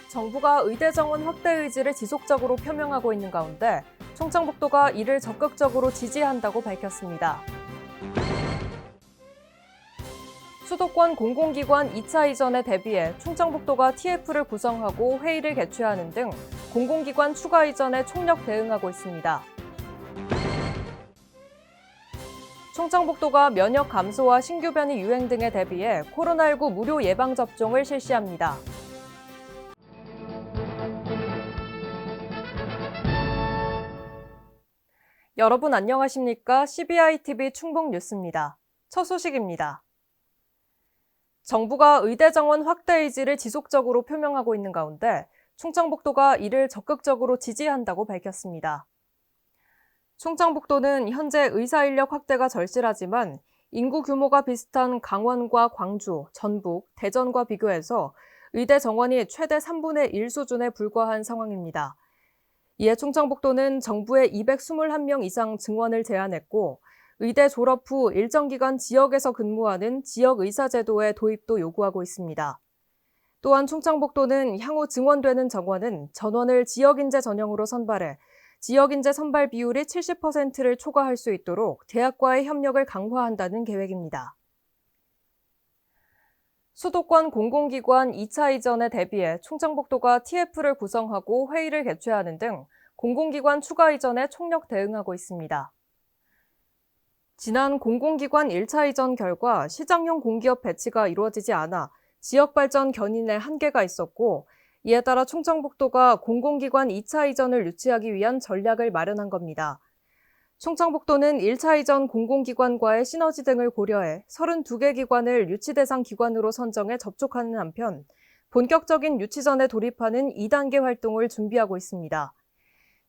정부가 의대 정원 확대 의지를 지속적으로 표명하고 있는 가운데 충청북도가 이를 적극적으로 지지한다고 밝혔습니다. 수도권 공공기관 2차 이전에 대비해 충청북도가 TF를 구성하고 회의를 개최하는 등 공공기관 추가 이전에 총력 대응하고 있습니다. 충청북도가 면역 감소와 신규 변이 유행 등에 대비해 코로나19 무료 예방접종을 실시합니다. 여러분 안녕하십니까? CBI-TV 충북뉴스입니다. 첫 소식입니다. 정부가 의대 정원 확대 의지를 지속적으로 표명하고 있는 가운데 충청북도가 이를 적극적으로 지지한다고 밝혔습니다. 충청북도는 현재 의사 인력 확대가 절실하지만 인구 규모가 비슷한 강원과 광주, 전북, 대전과 비교해서 의대 정원이 최대 3분의 1 수준에 불과한 상황입니다. 이에 충청북도는 정부의 221명 이상 증원을 제안했고 의대 졸업 후 일정 기간 지역에서 근무하는 지역의사제도의 도입도 요구하고 있습니다. 또한 충청북도는 향후 증원되는 정원은 전원을 지역인재 전형으로 선발해 지역인재 선발 비율이 70%를 초과할 수 있도록 대학과의 협력을 강화한다는 계획입니다. 수도권 공공기관 2차 이전에 대비해 충청북도가 TF를 구성하고 회의를 개최하는 등 공공기관 추가 이전에 총력 대응하고 있습니다. 지난 공공기관 1차 이전 결과 시장형 공기업 배치가 이루어지지 않아 지역발전 견인에 한계가 있었고 이에 따라 충청북도가 공공기관 2차 이전을 유치하기 위한 전략을 마련한 겁니다. 충청북도는 1차 이전 공공기관과의 시너지 등을 고려해 32개 기관을 유치 대상 기관으로 선정해 접촉하는 한편 본격적인 유치 전에 돌입하는 2단계 활동을 준비하고 있습니다.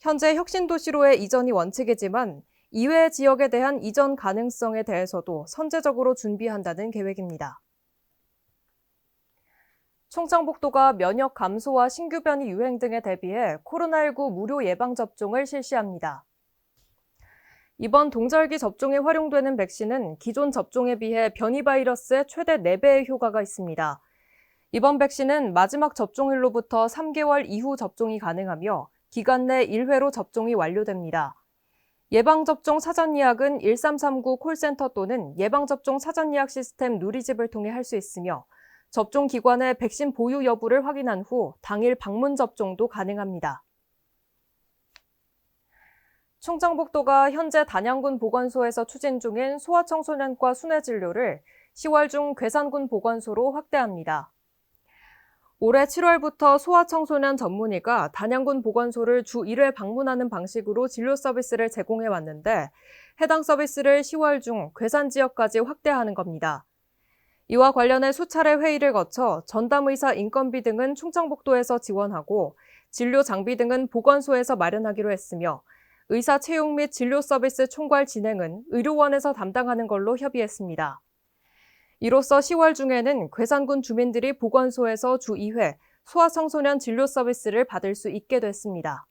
현재 혁신도시로의 이전이 원칙이지만 이외의 지역에 대한 이전 가능성에 대해서도 선제적으로 준비한다는 계획입니다. 충청북도가 면역 감소와 신규 변이 유행 등에 대비해 코로나19 무료 예방접종을 실시합니다. 이번 동절기 접종에 활용되는 백신은 기존 접종에 비해 변이 바이러스의 최대 4배의 효과가 있습니다. 이번 백신은 마지막 접종일로부터 3개월 이후 접종이 가능하며 기간 내 1회로 접종이 완료됩니다. 예방접종 사전예약은 1339 콜센터 또는 예방접종 사전예약 시스템 누리집을 통해 할 수 있으며 접종 기관의 백신 보유 여부를 확인한 후 당일 방문 접종도 가능합니다. 충청북도가 현재 단양군 보건소에서 추진 중인 소아청소년과 순회진료를 10월 중 괴산군 보건소로 확대합니다. 올해 7월부터 소아청소년 전문의가 단양군 보건소를 주 1회 방문하는 방식으로 진료 서비스를 제공해 왔는데 해당 서비스를 10월 중 괴산 지역까지 확대하는 겁니다. 이와 관련해 수차례 회의를 거쳐 전담의사 인건비 등은 충청북도에서 지원하고 진료 장비 등은 보건소에서 마련하기로 했으며 의사 채용 및 진료 서비스 총괄 진행은 의료원에서 담당하는 걸로 협의했습니다. 이로써 10월 중에는 괴산군 주민들이 보건소에서 주 2회 소아청소년 진료 서비스를 받을 수 있게 됐습니다.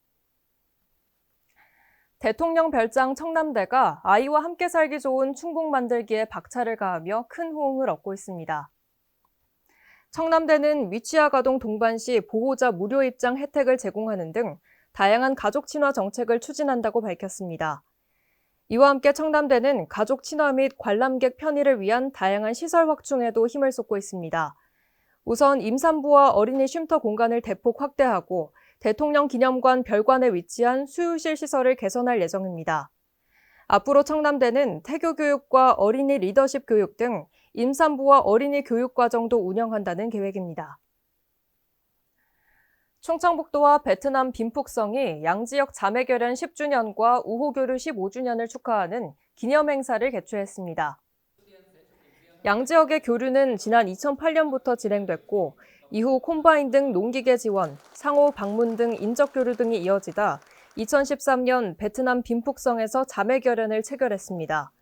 대통령 별장 청남대가 아이와 함께 살기 좋은 충북 만들기에 박차를 가하며 큰 호응을 얻고 있습니다. 청남대는 위치아가동 동반 시 보호자 무료 입장 혜택을 제공하는 등 다양한 가족 친화 정책을 추진한다고 밝혔습니다. 이와 함께 청남대는 가족 친화 및 관람객 편의를 위한 다양한 시설 확충에도 힘을 쏟고 있습니다. 우선 임산부와 어린이 쉼터 공간을 대폭 확대하고 대통령 기념관 별관에 위치한 수유실 시설을 개선할 예정입니다. 앞으로 청남대는 태교 교육과 어린이 리더십 교육 등 임산부와 어린이 교육 과정도 운영한다는 계획입니다. 충청북도와 베트남 빈푹성이 양지역 자매결연 10주년과 우호교류 15주년을 축하하는 기념행사를 개최했습니다. 양지역의 교류는 지난 2008년부터 진행됐고 이후 콤바인 등 농기계 지원, 상호 방문 등 인적 교류 등이 이어지다 2013년 베트남 빈푹성에서 자매결연을 체결했습니다.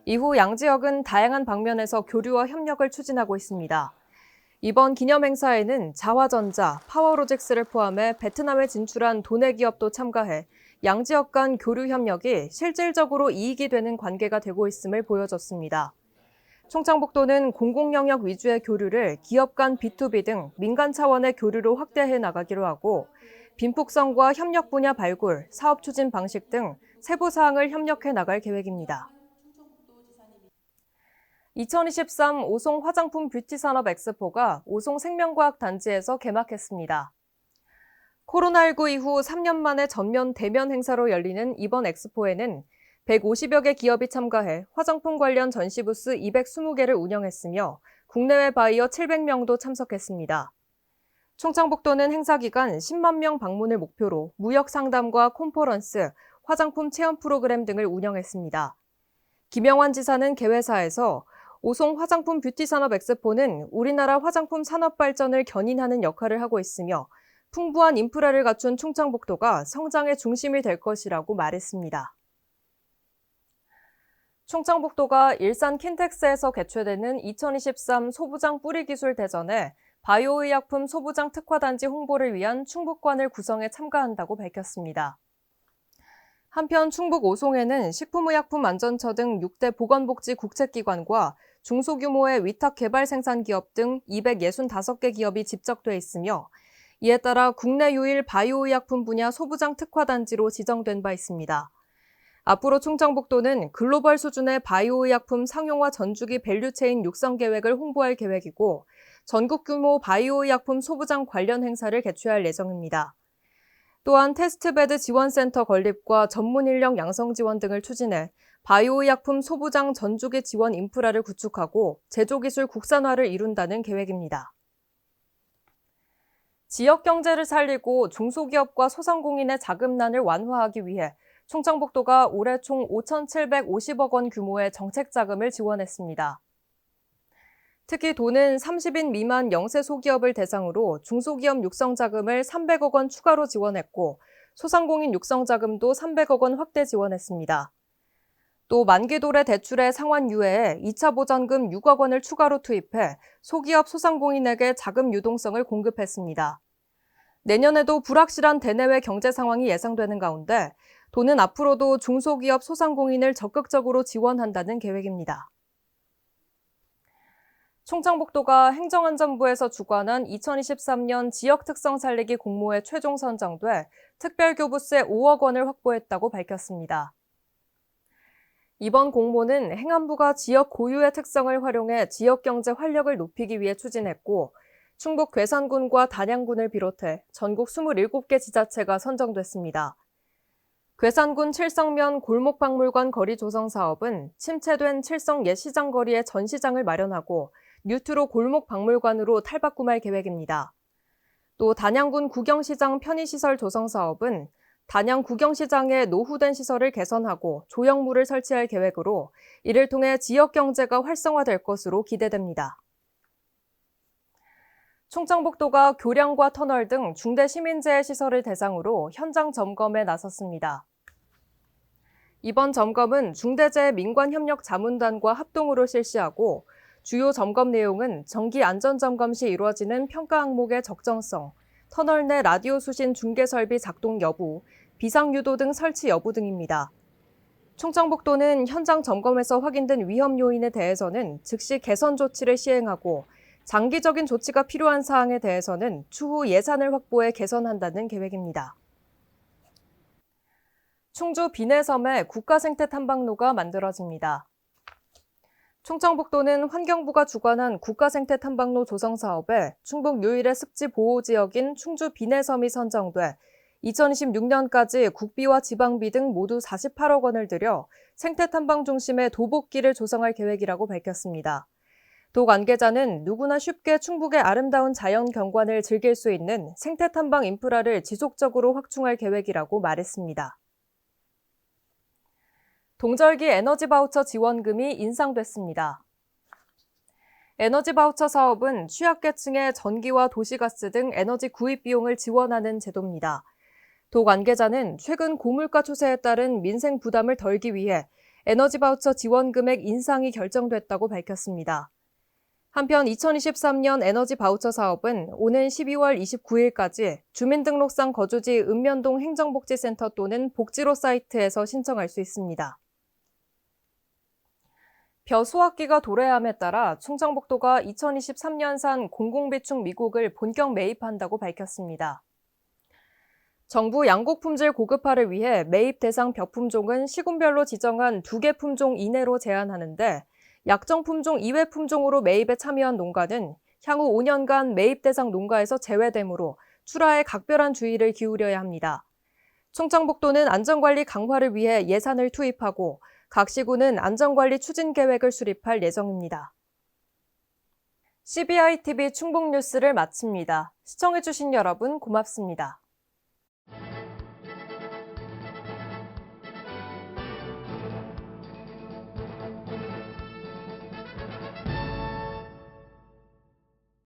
이후 양지역은 다양한 방면에서 교류와 협력을 추진하고 있습니다. 이번 기념행사에는 자화전자, 파워로직스를 포함해 베트남에 진출한 도내 기업도 참가해 양지역 간 교류 협력이 실질적으로 이익이 되는 관계가 되고 있음을 보여줬습니다. 충청북도는 공공영역 위주의 교류를 기업 간 B2B 등 민간 차원의 교류로 확대해 나가기로 하고 빈폭성과 협력 분야 발굴, 사업 추진 방식 등 세부 사항을 협력해 나갈 계획입니다. 2023 오송 화장품 뷰티 산업 엑스포가 오송 생명과학단지에서 개막했습니다. 코로나19 이후 3년 만에 전면 대면 행사로 열리는 이번 엑스포에는 150여 개 기업이 참가해 화장품 관련 전시 부스 220개를 운영했으며 국내외 바이어 700명도 참석했습니다. 충청북도는 행사 기간 10만 명 방문을 목표로 무역 상담과 콘퍼런스, 화장품 체험 프로그램 등을 운영했습니다. 김영환 지사는 개회사에서 오송 화장품 뷰티 산업 엑스포는 우리나라 화장품 산업 발전을 견인하는 역할을 하고 있으며 풍부한 인프라를 갖춘 충청북도가 성장의 중심이 될 것이라고 말했습니다. 충청북도가 일산 킨텍스에서 개최되는 2023 소부장 뿌리기술 대전에 바이오의약품 소부장 특화단지 홍보를 위한 충북관을 구성해 참가한다고 밝혔습니다. 한편 충북 오송에는 식품의약품안전처 등 6대 보건복지 국책기관과 중소규모의 위탁 개발 생산 기업 등 265개 기업이 집적돼 있으며 이에 따라 국내 유일 바이오의약품 분야 소부장 특화단지로 지정된 바 있습니다. 앞으로 충청북도는 글로벌 수준의 바이오의약품 상용화 전주기 밸류체인 육성 계획을 홍보할 계획이고 전국 규모 바이오의약품 소부장 관련 행사를 개최할 예정입니다. 또한 테스트베드 지원센터 건립과 전문 인력 양성 지원 등을 추진해 바이오의약품 소부장 전주기 지원 인프라를 구축하고 제조기술 국산화를 이룬다는 계획입니다. 지역 경제를 살리고 중소기업과 소상공인의 자금난을 완화하기 위해 충청북도가 올해 총 5,750억 원 규모의 정책 자금을 지원했습니다. 특히 도는 30인 미만 영세 소기업을 대상으로 중소기업 육성 자금을 300억 원 추가로 지원했고 소상공인 육성 자금도 300억 원 확대 지원했습니다. 또 만기도래 대출의 상환 유예에 2차 보전금 6억 원을 추가로 투입해 소기업 소상공인에게 자금 유동성을 공급했습니다. 내년에도 불확실한 대내외 경제 상황이 예상되는 가운데 도는 앞으로도 중소기업 소상공인을 적극적으로 지원한다는 계획입니다. 충청북도가 행정안전부에서 주관한 2023년 지역특성 살리기 공모에 최종 선정돼 특별교부세 5억 원을 확보했다고 밝혔습니다. 이번 공모는 행안부가 지역 고유의 특성을 활용해 지역경제 활력을 높이기 위해 추진했고 충북 괴산군과 단양군을 비롯해 전국 27개 지자체가 선정됐습니다. 괴산군 칠성면 골목박물관 거리 조성 사업은 침체된 칠성 옛 시장 거리에 전시장을 마련하고 뉴트로 골목박물관으로 탈바꿈할 계획입니다. 또 단양군 구경시장 편의시설 조성 사업은 단양 구경시장의 노후된 시설을 개선하고 조형물을 설치할 계획으로 이를 통해 지역 경제가 활성화될 것으로 기대됩니다. 충청북도가 교량과 터널 등 중대 시민재해 시설을 대상으로 현장 점검에 나섰습니다. 이번 점검은 중대재해 민관협력자문단과 합동으로 실시하고 주요 점검 내용은 정기 안전점검 시 이루어지는 평가 항목의 적정성, 터널 내 라디오 수신 중계 설비 작동 여부, 비상유도 등 설치 여부 등입니다. 충청북도는 현장 점검에서 확인된 위험 요인에 대해서는 즉시 개선 조치를 시행하고 장기적인 조치가 필요한 사항에 대해서는 추후 예산을 확보해 개선한다는 계획입니다. 충주 비내섬에 국가생태탐방로가 만들어집니다. 충청북도는 환경부가 주관한 국가생태탐방로 조성 사업에 충북 유일의 습지 보호지역인 충주 비내섬이 선정돼 2026년까지 국비와 지방비 등 모두 48억 원을 들여 생태탐방 중심의 도복길을 조성할 계획이라고 밝혔습니다. 도 관계자는 누구나 쉽게 충북의 아름다운 자연 경관을 즐길 수 있는 생태탐방 인프라를 지속적으로 확충할 계획이라고 말했습니다. 동절기 에너지 바우처 지원금이 인상됐습니다. 에너지 바우처 사업은 취약계층의 전기와 도시가스 등 에너지 구입 비용을 지원하는 제도입니다. 도 관계자는 최근 고물가 추세에 따른 민생 부담을 덜기 위해 에너지 바우처 지원 금액 인상이 결정됐다고 밝혔습니다. 한편 2023년 에너지 바우처 사업은 오는 12월 29일까지 주민등록상 거주지 읍면동 행정복지센터 또는 복지로 사이트에서 신청할 수 있습니다. 벼 수확기가 도래함에 따라 충청북도가 2023년산 공공비축 미국을 본격 매입한다고 밝혔습니다. 정부 양곡 품질 고급화를 위해 매입 대상 벼 품종은 시군별로 지정한 2개 품종 이내로 제한하는데 약정 품종 이외 품종으로 매입에 참여한 농가는 향후 5년간 매입 대상 농가에서 제외되므로 출하에 각별한 주의를 기울여야 합니다. 충청북도는 안전관리 강화를 위해 예산을 투입하고 각 시군은 안전관리 추진 계획을 수립할 예정입니다. CBI TV 충북 뉴스를 마칩니다. 시청해주신 여러분 고맙습니다.